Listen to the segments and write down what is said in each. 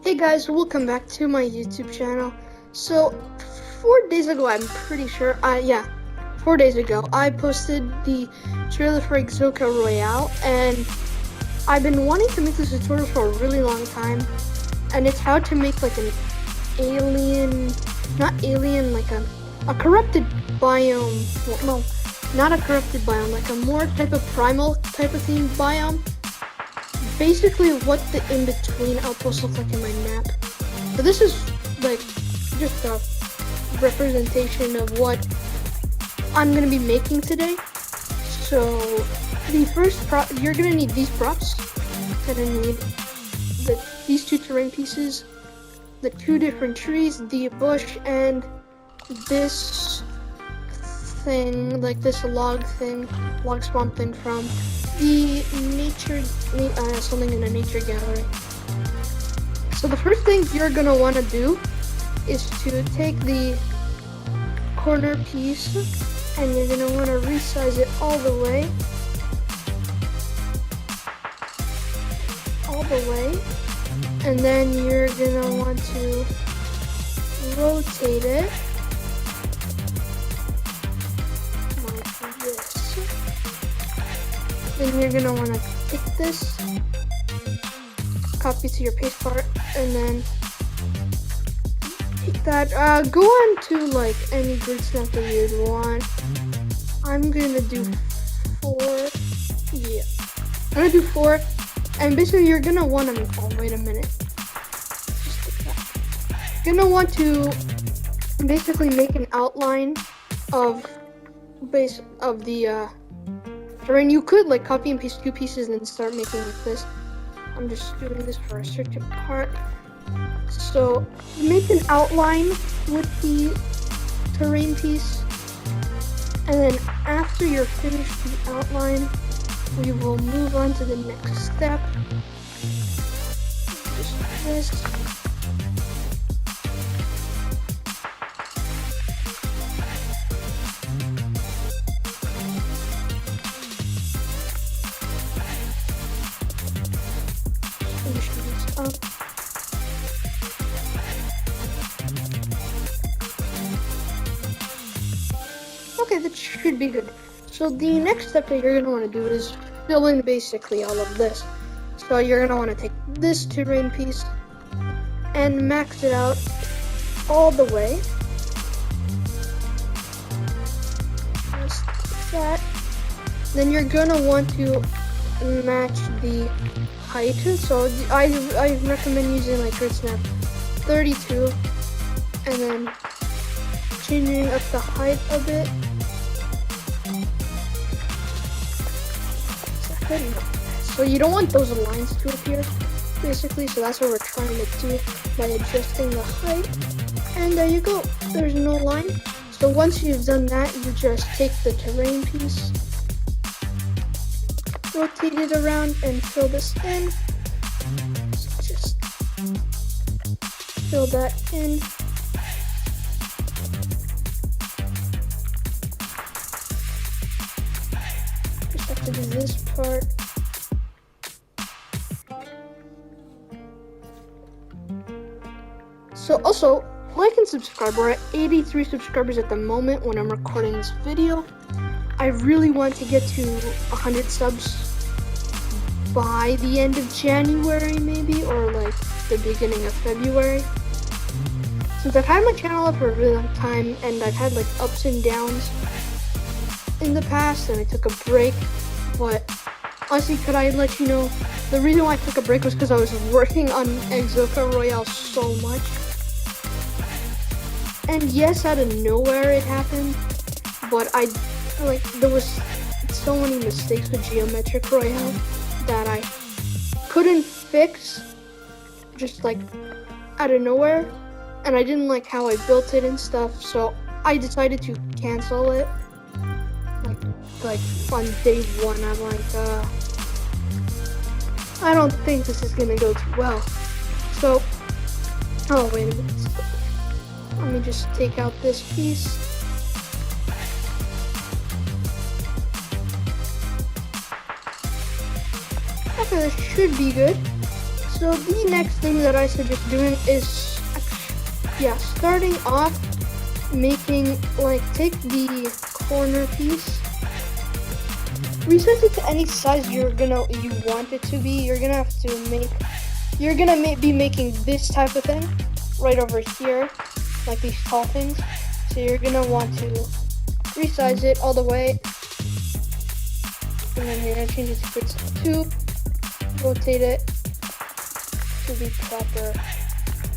Hey guys, welcome back to my YouTube channel. So, 4 days ago, I'm pretty sure, 4 days ago, I posted the trailer for Exoka Royale, and I've been wanting to make this tutorial for a really long time, and it's how to make like an alien, not alien, like a corrupted biome, well, no, not a corrupted biome, like a more type of primal type of themed biome. Basically what the in-between outposts look like in my map. So this is like just a representation of what I'm gonna be making today. So the first prop, you're gonna need these props. You're gonna need these two terrain pieces, the two different trees, the bush, and this thing, like this log spawn thing from the something in a nature gallery. So the first thing you're gonna want to do is to take the corner piece and you're gonna want to resize it all the way, and then you're gonna want to rotate it like this. Then you're gonna want to take this, copy to your paste part, and then take that. Go on to like any grid snap that you'd want. I'm gonna do 4. Yeah, I'm gonna do 4, and basically you're gonna want to. Oh, wait a minute. Just take that. You're gonna want to basically make an outline of the terrain. You could like copy and paste 2 pieces and then start making like this. I'm just doing this for a certain part. So make an outline with the terrain piece, and then after you're finished the outline, we will move on to the next step. Just this. Okay, that should be good. So the next step that you're going to want to do is fill in basically all of this. So you're going to want to take this terrain piece and max it out all the way. Just like that. Then you're going to want to match the height. So I recommend using like grid snap 32 and then changing up the height a bit. So you don't want those lines to appear, basically, so that's what we're trying to do by adjusting the height. And there you go, there's no line. So once you've done that, you just take the terrain piece, rotate it around, and fill this in. So just fill that in. Just have to do this part. So also, like and subscribe. We're at 83 subscribers at the moment when I'm recording this video. I really want to get to 100 subs by the end of January maybe, or like the beginning of February. Since I've had my channel up for a really long time and I've had like ups and downs in the past and I took a break, but honestly, could I let you know, the reason why I took a break was because I was working on Exoka Royale so much. And yes, out of nowhere it happened, but there was so many mistakes with Geometric Royale that I couldn't fix just like out of nowhere, and I didn't like how I built it and stuff, so I decided to cancel it. Like on day 1, I'm like, I don't think this is gonna go too well. So, oh wait a minute. Let me just take out this piece. Okay, this should be good. So the next thing that I suggest doing is, starting off making, take the corner piece, resize it to any size you want it to be. You're gonna be making this type of thing right over here, like these tall things. So you're gonna want to resize it all the way, and then you're gonna change it to pixel 2, rotate it to the proper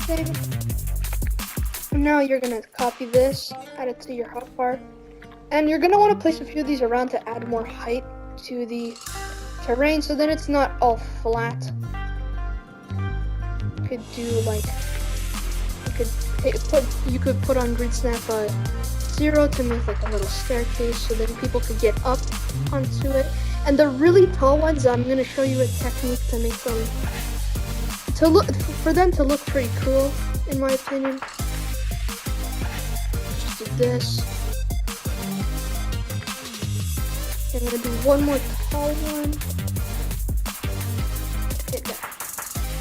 thing. And now you're gonna copy this, add it to your hotbar, and you're gonna want to place a few of these around to add more height to the terrain, so then it's not all flat. You could do you could put on grid snap 0 to make like a little staircase, so then people could get up onto it. And the really tall ones, I'm gonna show you a technique to make them for them to look pretty cool, in my opinion. Just do this. I'm gonna do one more tall one. Okay, there.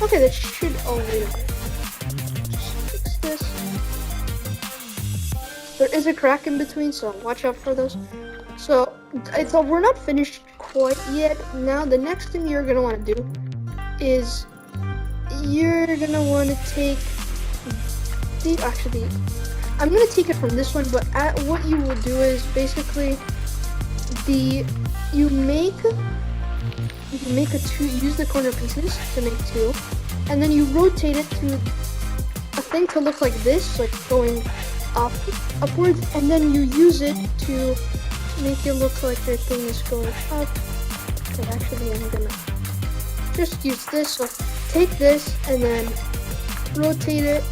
Okay, that should. Oh, wait a minute. Just fix this. There is a crack in between, so watch out for those. So we're not finished quite yet. Now the next thing you're gonna want to do is you're gonna want to take I'm gonna take it from this one, but what you will do is basically you use the corner pieces to make 2, and then you rotate it to a thing to look like this, like going upwards, and then you use it to make it look like your thing is going up. But actually, I'm gonna just use this. So take this and then rotate it,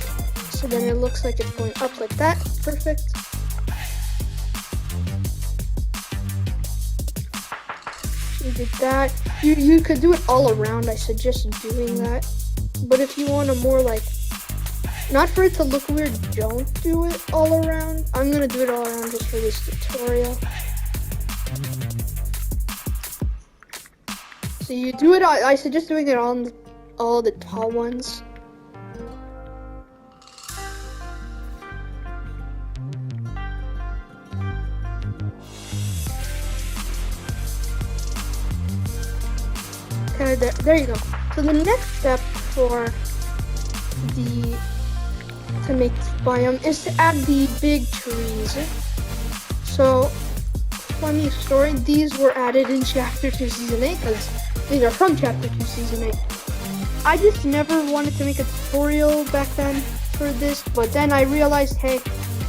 so then it looks like it's going up like that. Perfect. You did that. You could do it all around. I suggest doing that. But if you want a more not for it to look weird, don't do it all around. I'm gonna do it all around just for this tutorial. So you do it. I suggest doing it on all the tall ones. Okay, there you go. So the next step to make this biome is to add the big trees. So, funny story, these were added in Chapter 2 Season 8, because these are from Chapter 2 Season 8. I just never wanted to make a tutorial back then for this, but then I realized, hey,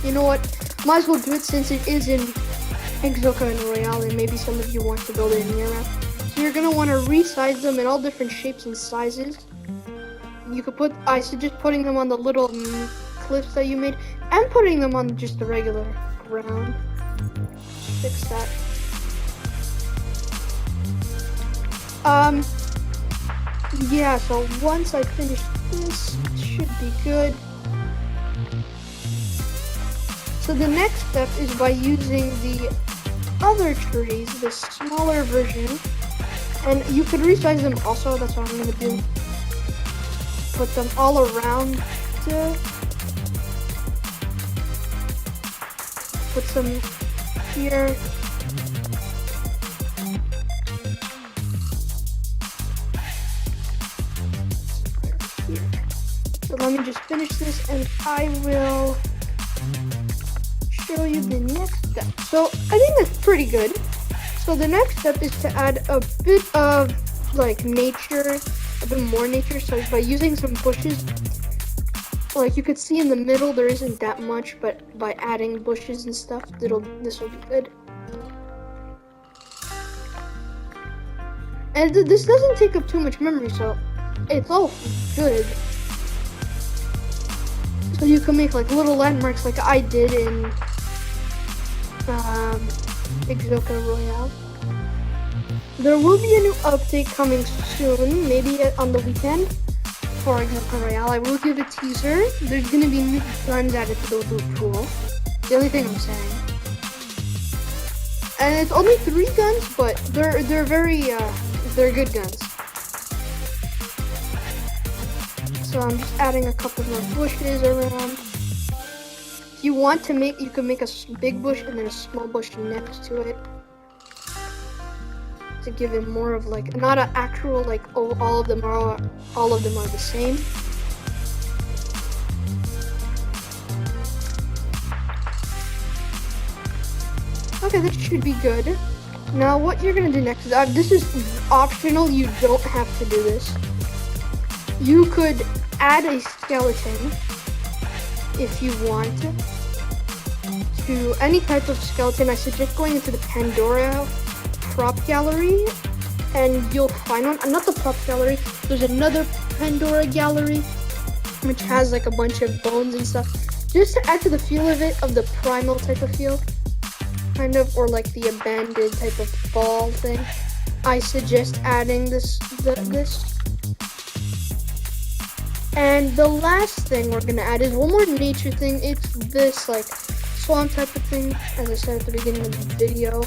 you know what, might as well do it since it is in Exoka and Royale, and maybe some of you want to build it in your map. So you're going to want to resize them in all different shapes and sizes. You could I suggest putting them on the little cliffs that you made, and putting them on just the regular ground. Fix that. Yeah, so once I finish this, it should be good. So the next step is by using the other trees, the smaller version, and you could resize them also. That's what I'm gonna do. Put them all around. Put some here. So let me just finish this and I will show you the next step. So I think that's pretty good. So the next step is to add a bit of nature, a bit more nature. So by using some bushes, you could see in the middle there isn't that much, but by adding bushes and stuff, this will be good. And this doesn't take up too much memory, so it's all good. So you can make little landmarks like I did in Exoka Royale. There will be a new update coming soon, maybe on the weekend. For Exoka Royale, I will give a teaser. There's gonna be new guns added to the loot pool. The only thing I'm saying. And it's only 3 guns, but they're very they're good guns. So I'm just adding a couple more bushes around. If you want to make, you can make a big bush and then a small bush next to it to give it more of like, not an actual like, oh, all of them are the same. Okay, that should be good. Now what you're gonna do next is, this is optional, you don't have to do this. You could add a skeleton if you want to any type of skeleton. I suggest going into the Pandora prop gallery and you'll find one. Not the prop gallery, there's another Pandora gallery which has like a bunch of bones and stuff, just to add to the feel of it, of the primal type of feel, kind of, or like the abandoned type of ball thing. I suggest adding this. And the last thing we're gonna add is one more nature thing. It's this like swamp type of thing, as I said at the beginning of the video.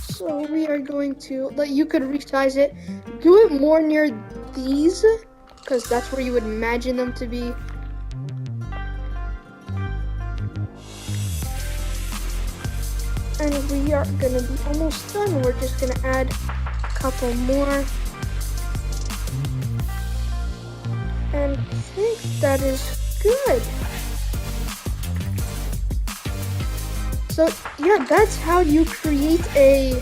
So we are going to, like, you could resize it, do it more near these, because that's where you would imagine them to be. And we are gonna be almost done. We're just gonna add a couple more. And I think that is good. So yeah, that's how you create a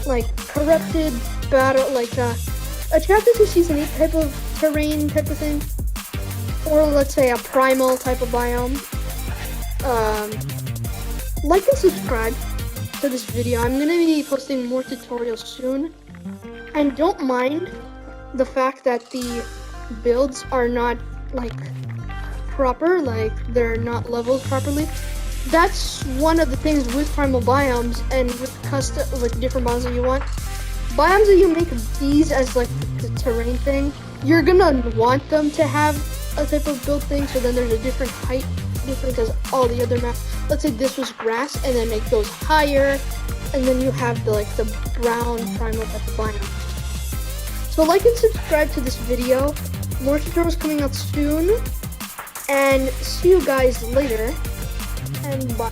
like corrupted battle, like a chapter 2 season 8 type of terrain type of thing, or let's say a primal type of biome. Like and subscribe to this video. I'm gonna be posting more tutorials soon, and don't mind the fact that the builds are not like proper, like they're not leveled properly. That's one of the things with primal biomes and with different biomes that you want. Biomes that you make these as like the terrain thing, you're gonna want them to have a type of build thing, so then there's a different height difference as all the other maps. Let's say this was grass and then it goes higher, and then you have the like the brown primal type of biome. So like and subscribe to this video. More tutorials coming out soon, and see you guys later, and bye.